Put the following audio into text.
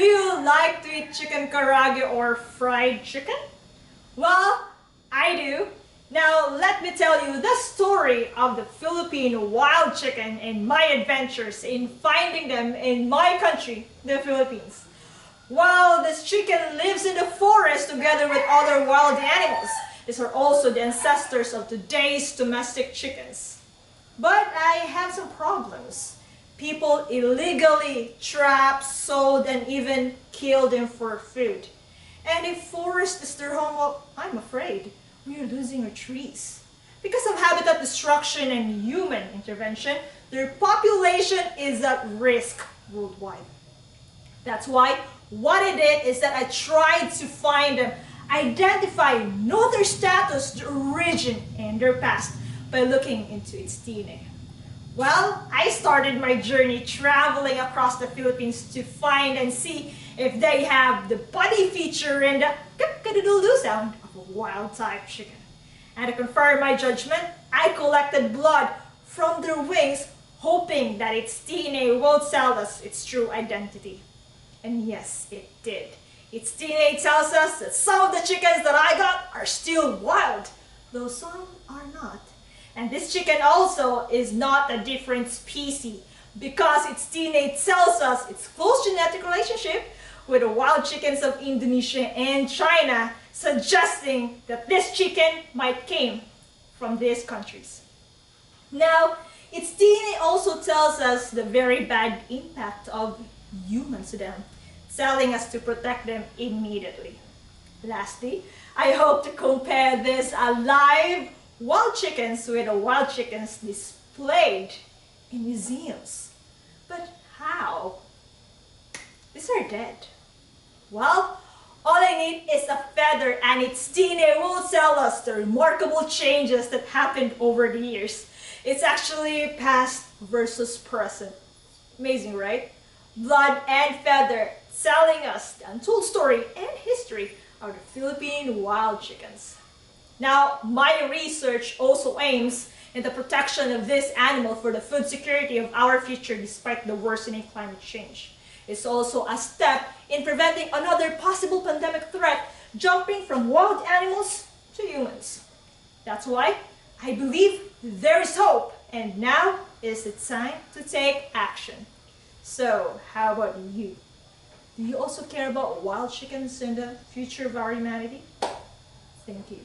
you like to eat chicken karaage or fried chicken? Well, I do. Now let me tell you the story of the Philippine wild chicken and my adventures in finding them in my country, the Philippines. While this chicken lives in the forest together with other wild animals, these are also the ancestors of today's domestic chickens. But I have some problems. People illegally trap, sold, and even kill them for food. And if forest is their home, well, I'm afraid we are losing our trees. Because of habitat destruction and human intervention, their population is at risk worldwide. That's why what I did is that I tried to find them, identify, know their status, their origin, and their past by looking into its DNA. Well, I started my journey traveling across the Philippines to find and see if they have the body feature and the kuk-a-doodle-doo sound of a wild type chicken. And to confirm my judgment, I collected blood from their wings, hoping that its DNA will tell us its true identity. And yes, it did. Its DNA tells us that some of the chickens that I got are still wild, though some are not. And this chicken also is not a different species because its DNA tells us its close genetic relationship with the wild chickens of Indonesia and China, suggesting that this chicken might came from these countries. Now, its DNA also tells us the very bad impact of humans to them, telling us to protect them immediately. Lastly, I hope to compare this alive wild chickens with the wild chickens displayed in museums. But how? These are dead. Well, all I need is a feather and its DNA will tell us the remarkable changes that happened over the years. It's actually past versus present. Amazing, right? Blood and feather telling us the untold story and history of the Philippine wild chickens. Now, my research also aims in the protection of this animal for the food security of our future despite the worsening climate change. It's also a step in preventing another possible pandemic threat jumping from wild animals to humans. That's why I believe there is hope and now is the time to take action. So, how about you? Do you also care about wild chickens and the future of our humanity? Thank you.